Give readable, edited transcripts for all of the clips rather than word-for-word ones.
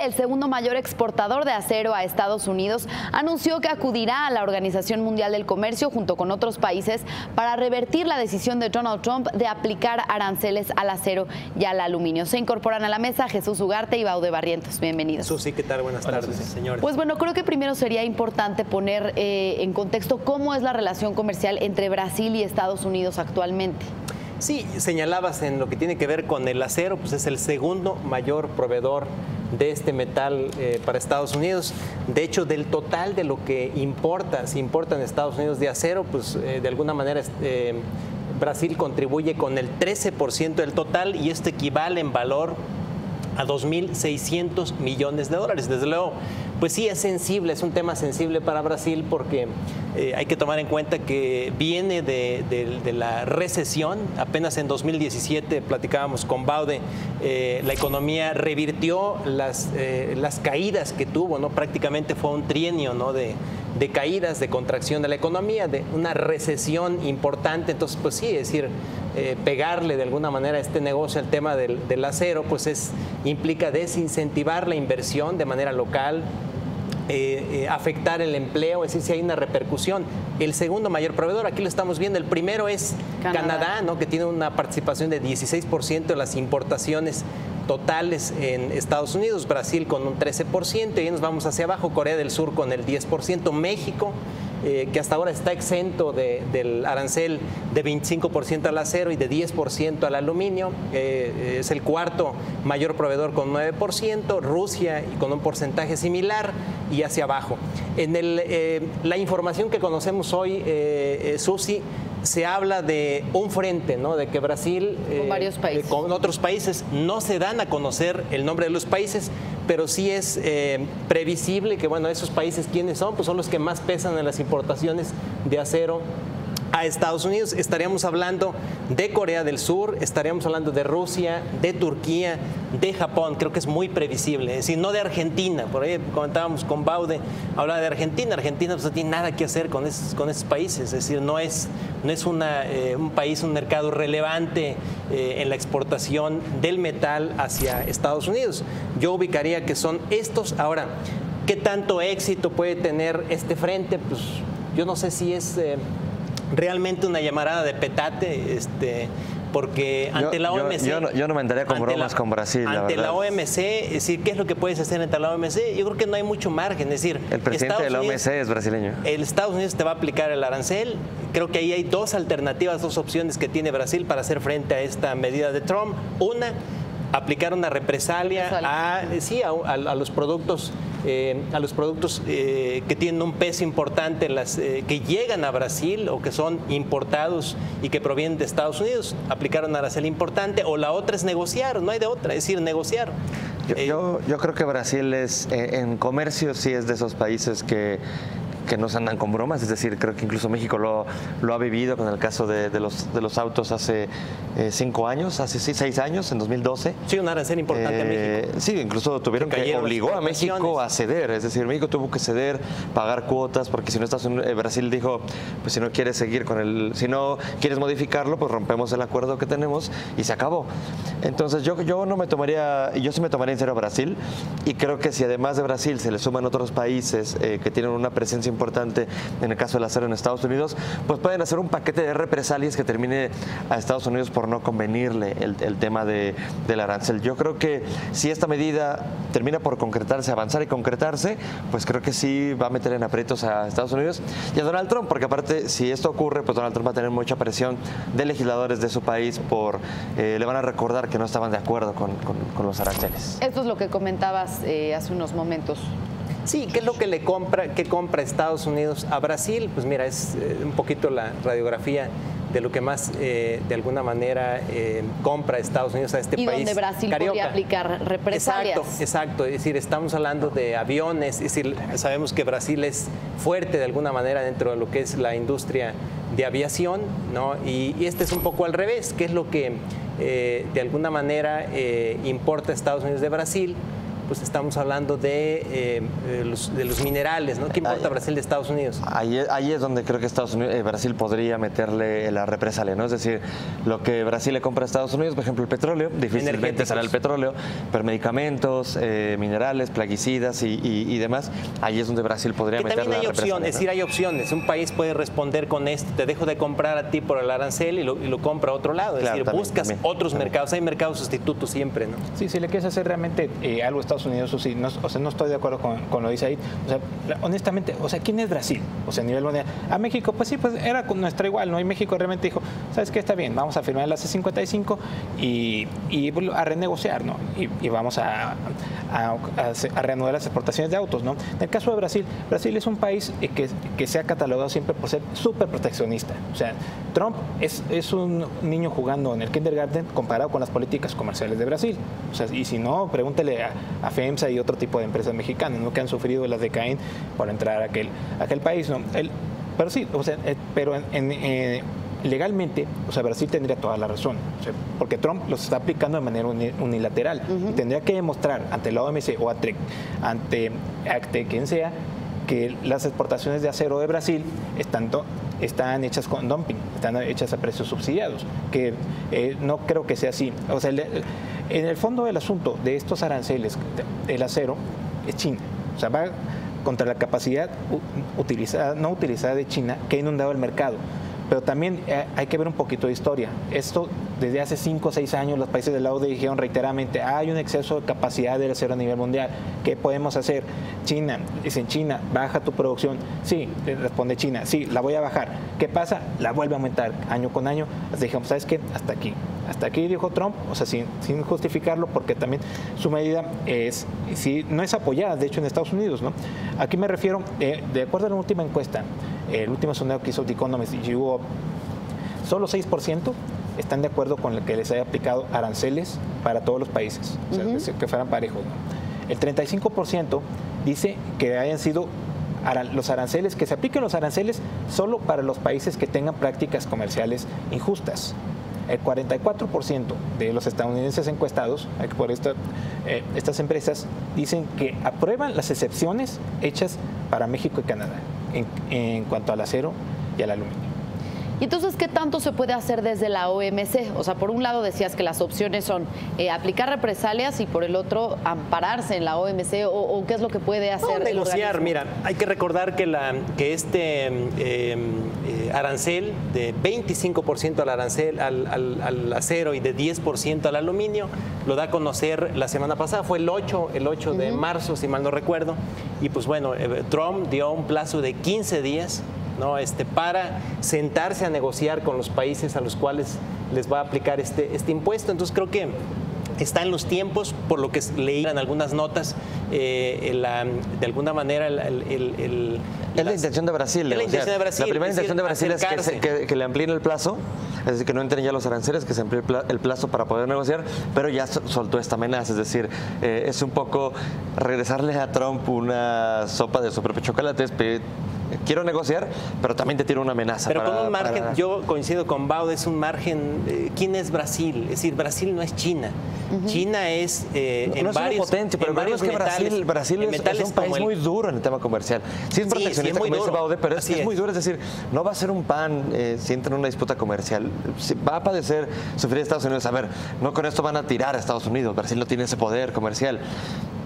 el segundo mayor exportador de acero a Estados Unidos, anunció que acudirá a la Organización Mundial del Comercio junto con otros países para revertir la decisión de Donald Trump de aplicar aranceles al acero y al aluminio. Se incorporan a la mesa Jesús Ugarte y Baude Barrientos. Bienvenidos. Susi, ¿qué tal? Buenas tardes, señores. Pues bueno, creo que primero sería importante poner en contexto cómo es la relación comercial entre Brasil y Estados Unidos actualmente. Sí, señalabas en lo que tiene que ver con el acero, pues es el segundo mayor proveedor de este metal para Estados Unidos. De hecho, del total de lo que se importa en Estados Unidos de acero, pues de alguna manera Brasil contribuye con el 13% del total y esto equivale en valor a 2.600 millones de dólares. Desde luego, pues sí es sensible, es un tema sensible para Brasil porque hay que tomar en cuenta que viene de la recesión. Apenas en 2017 platicábamos con Baude, la economía revirtió las caídas que tuvo, ¿no? Prácticamente fue un trienio, ¿no? de caídas, de contracción de la economía, de una recesión importante. Entonces, pues sí, es decir, pegarle de alguna manera a este negocio, el tema del acero, pues implica desincentivar la inversión de manera local, afectar el empleo, es decir, si hay una repercusión. El segundo mayor proveedor, aquí lo estamos viendo, el primero es Canadá, ¿no? Que tiene una participación de 16% en las importaciones totales en Estados Unidos, Brasil con un 13%, y ahí nos vamos hacia abajo, Corea del Sur con el 10%, México, que hasta ahora está exento del arancel de 25% al acero y de 10% al aluminio, es el cuarto mayor proveedor con 9%, Rusia con un porcentaje similar y hacia abajo. La información que conocemos hoy, Susi, se habla de un frente, ¿no? De que Brasil con varios países, con otros países, no se dan a conocer el nombre de los países, pero sí es previsible que, bueno, esos países, ¿quiénes son? Pues son los que más pesan en las importaciones de acero a Estados Unidos. Estaríamos hablando de Corea del Sur, estaríamos hablando de Rusia, de Turquía, de Japón. Creo que es muy previsible, es decir, no de Argentina. Por ahí comentábamos con Baude, hablaba de Argentina. Argentina pues no tiene nada que hacer con esos países, es decir, no es un país, un mercado relevante en la exportación del metal hacia Estados Unidos. Yo ubicaría que son estos. Ahora, ¿qué tanto éxito puede tener este frente? Pues yo no sé si es realmente una llamarada de petate, porque ante la OMC... Yo no me andaría con bromas con Brasil, ante la OMC, es decir, ¿qué es lo que puedes hacer ante la OMC? Yo creo que no hay mucho margen, es decir... El presidente de la OMC es brasileño. El Estados Unidos te va a aplicar el arancel. Creo que ahí hay dos alternativas, dos opciones que tiene Brasil para hacer frente a esta medida de Trump. Una, aplicar una represalia a los productos que tienen un peso importante, que llegan a Brasil o que son importados y que provienen de Estados Unidos, aplicar un arancel importante. O la otra es negociar, no hay de otra, es decir, negociar. Yo creo que Brasil en comercio sí es de esos países que no se andan con bromas, es decir, creo que incluso México lo ha vivido con el caso de los autos hace 5 años, hace 6 años, en 2012. Sí, un arancel importante en México. Sí, incluso obligó a México a ceder, es decir, México tuvo que ceder, pagar cuotas, porque si no Brasil dijo, pues si no quieres seguir si no quieres modificarlo, pues rompemos el acuerdo que tenemos y se acabó. Entonces yo sí me tomaría en serio a Brasil, y creo que si además de Brasil se le suman otros países que tienen una presencia importante en el caso del acero en Estados Unidos, pues pueden hacer un paquete de represalias que termine a Estados Unidos por no convenirle el tema del arancel. Yo creo que si esta medida termina por concretarse, avanzar y concretarse, pues creo que sí va a meter en aprietos a Estados Unidos y a Donald Trump, porque aparte, si esto ocurre, pues Donald Trump va a tener mucha presión de legisladores de su país le van a recordar que no estaban de acuerdo con los aranceles. Esto es lo que comentabas hace unos momentos. Sí, ¿qué es lo que compra Estados Unidos a Brasil? Pues mira, es un poquito la radiografía de lo que más, de alguna manera, compra Estados Unidos a este país. Y donde Brasil podría aplicar represalias. Exacto. Es decir, estamos hablando de aviones, es decir, sabemos que Brasil es fuerte de alguna manera dentro de lo que es la industria de aviación, ¿no? Y este es un poco al revés, ¿qué es lo que de alguna manera importa Estados Unidos de Brasil? pues estamos hablando de los minerales, ¿no? ¿Qué importa Brasil de Estados Unidos? Ahí es donde creo que Brasil podría meterle la represalia, ¿no? Es decir, lo que Brasil le compra a Estados Unidos, por ejemplo, el petróleo, difícilmente será el petróleo, pero medicamentos, minerales, plaguicidas y demás, ahí es donde Brasil podría meterle la represalia. También hay opciones, es decir, hay opciones. Un país puede responder con esto, te dejo de comprar a ti por el arancel y lo compra a otro lado. Es decir, buscas otros mercados, hay mercados sustitutos siempre, ¿no? Sí, si le quieres hacer realmente algo a Estados Unidos, o sí, no estoy de acuerdo con lo que dice ahí. O sea, honestamente, ¿quién es Brasil? O sea, a nivel mundial. A México, pues sí, pues era nuestra igual, ¿no? Y México realmente dijo, ¿sabes qué? Está bien, vamos a firmar la C-55 y a renegociar, ¿no? Y vamos a reanudar las exportaciones de autos, ¿no? En el caso de Brasil, Brasil es un país que se ha catalogado siempre por ser súper proteccionista. O sea, Trump es un niño jugando en el kindergarten comparado con las políticas comerciales de Brasil. O sea, y si no, pregúntele a FEMSA y otro tipo de empresas mexicanas, ¿no? Que han sufrido las de Caín por entrar a aquel país, ¿no? Pero sí, o sea, legalmente, o sea, Brasil tendría toda la razón, o sea, porque Trump los está aplicando de manera unilateral y tendría que demostrar ante la OMC o ante ACTE, quien sea, que las exportaciones de acero de Brasil están hechas con dumping, están hechas a precios subsidiados, que no creo que sea así. O sea, en el fondo del asunto de estos aranceles del acero es China, o sea, va contra la capacidad no utilizada de China, que ha inundado el mercado. Pero también hay que ver un poquito de historia. Esto, desde hace 5 o 6 años, los países de la OCDE dijeron reiteradamente, hay un exceso de capacidad del acero a nivel mundial. ¿Qué podemos hacer? China, dicen, China, baja tu producción. Sí, responde China, sí, la voy a bajar. ¿Qué pasa? La vuelve a aumentar año con año. Les dijimos, ¿sabes qué? Hasta aquí. Hasta aquí, dijo Trump, o sea, sin justificarlo, porque también su medida no es apoyada, de hecho, en Estados Unidos, ¿no? Aquí me refiero, de acuerdo a la última encuesta, el último sondeo que hizo The Economist, y hubo solo 6% están de acuerdo con el que les haya aplicado aranceles para todos los países, o sea, que fueran parejos, ¿no? El 35% dice que hayan sido los aranceles, que se apliquen los aranceles solo para los países que tengan prácticas comerciales injustas. El 44% de los estadounidenses encuestados por estas empresas dicen que aprueban las excepciones hechas para México y Canadá en cuanto al acero y al aluminio. ¿Y entonces qué tanto se puede hacer desde la OMC? O sea, por un lado decías que las opciones son aplicar represalias y por el otro ampararse en la OMC, o qué es lo que puede hacer negociar. Mira, hay que recordar que este arancel de 25% al arancel al acero y de 10% al aluminio lo da a conocer la semana pasada, fue el 8 de marzo, si mal no recuerdo, y pues bueno, Trump dio un plazo de 15 días, ¿no? Para sentarse a negociar con los países a los cuales les va a aplicar este impuesto. Entonces creo que está en los tiempos, por lo que leí en algunas notas, de alguna manera es la intención de Brasil. Es la intención de Brasil. La primera intención de Brasil es que le amplíen el plazo, es decir, que no entren ya los aranceles, que se amplíe el plazo para poder negociar, pero ya soltó esta amenaza, es decir, es un poco regresarle a Trump una sopa de su propio chocolate, quiero negociar, pero también te tiro una amenaza. Pero con un margen, yo coincido con Baud, es un margen. ¿Quién es Brasil? Es decir, Brasil no es China. China es no es una potencia, pero es que Brasil es un país muy duro en el tema comercial. Sí es proteccionista, como dice Baud, pero es muy duro. Es decir, no va a ser un pan si entra en una disputa comercial. Va a sufrir Estados Unidos. A ver, no con esto van a tirar a Estados Unidos. Brasil no tiene ese poder comercial.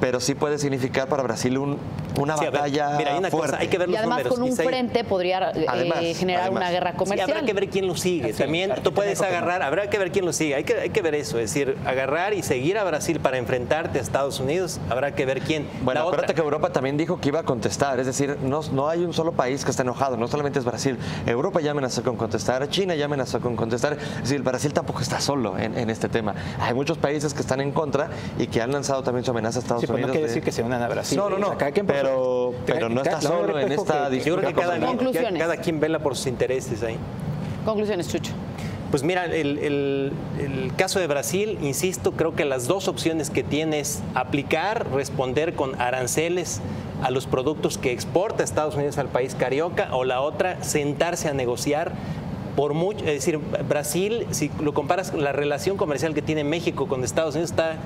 Pero sí puede significar para Brasil una batalla fuerte. Cosa, hay que ver los además números. Con un frente podría generar una guerra comercial. Sí, habrá que ver quién lo sigue. También tú puedes agarrar, habrá que ver quién lo sigue. Hay que ver eso, es decir, agarrar y seguir a Brasil para enfrentarte a Estados Unidos, habrá que ver quién. Bueno, acuérdate que Europa también dijo que iba a contestar, es decir, no hay un solo país que esté enojado, no solamente es Brasil. Europa ya amenazó con contestar, China ya amenazó con contestar, es decir, Brasil tampoco está solo en este tema. Hay muchos países que están en contra y que han lanzado también su amenaza a Estados Unidos. No quiere decir que se unan a Brasil. No, o sea, pero no está solo en esta discusión. Yo creo que cada quien vela por sus intereses ahí. Conclusiones, Chucho. Pues mira, el caso de Brasil, insisto, creo que las dos opciones que tiene es aplicar, responder con aranceles a los productos que exporta Estados Unidos al país carioca, o la otra, sentarse a negociar por mucho. Es decir, Brasil, si lo comparas con la relación comercial que tiene México con Estados Unidos, está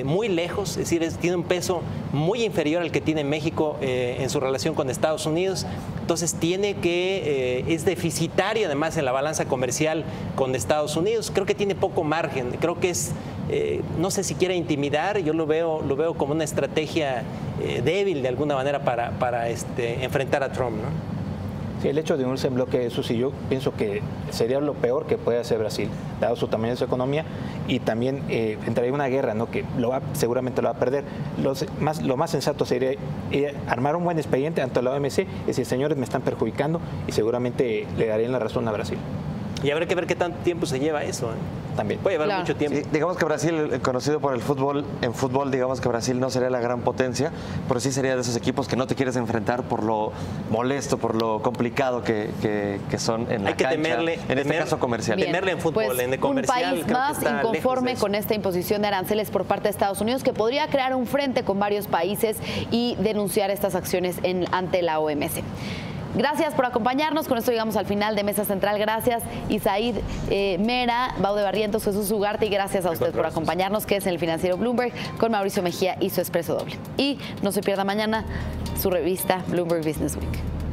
muy lejos, es decir, tiene un peso muy inferior al que tiene México en su relación con Estados Unidos. Entonces es deficitario además en la balanza comercial con Estados Unidos. Creo que tiene poco margen, creo que no sé si quiere intimidar, yo lo veo como una estrategia débil de alguna manera para enfrentar a Trump, ¿no? Sí, el hecho de unirse en bloque, eso sí, yo pienso que sería lo peor que puede hacer Brasil, dado su tamaño de su economía, y también entraría en una guerra, ¿no? Que seguramente lo va a perder. Lo más sensato sería armar un buen expediente ante la OMC, es decir, señores, me están perjudicando, y seguramente le darían la razón a Brasil. Y habrá que ver qué tanto tiempo se lleva eso, ¿eh? También. Puede llevar mucho tiempo. Sí, digamos que Brasil, conocido por el fútbol, en fútbol digamos que Brasil no sería la gran potencia, pero sí sería de esos equipos que no te quieres enfrentar por lo molesto, por lo complicado que son en la cancha, en este caso comercial. Bien, temerle en fútbol, pues, en el comercial. Un país más inconforme con esta imposición de aranceles por parte de Estados Unidos, que podría crear un frente con varios países y denunciar estas acciones ante la OMC. Gracias por acompañarnos. Con esto llegamos al final de Mesa Central. Gracias, Isaid Mera, Baude Barrientos, Jesús Ugarte, y gracias a ustedes por acompañarnos, que es en el Financiero Bloomberg con Mauricio Mejía y su Expreso Doble. Y no se pierda mañana su revista Bloomberg Business Week.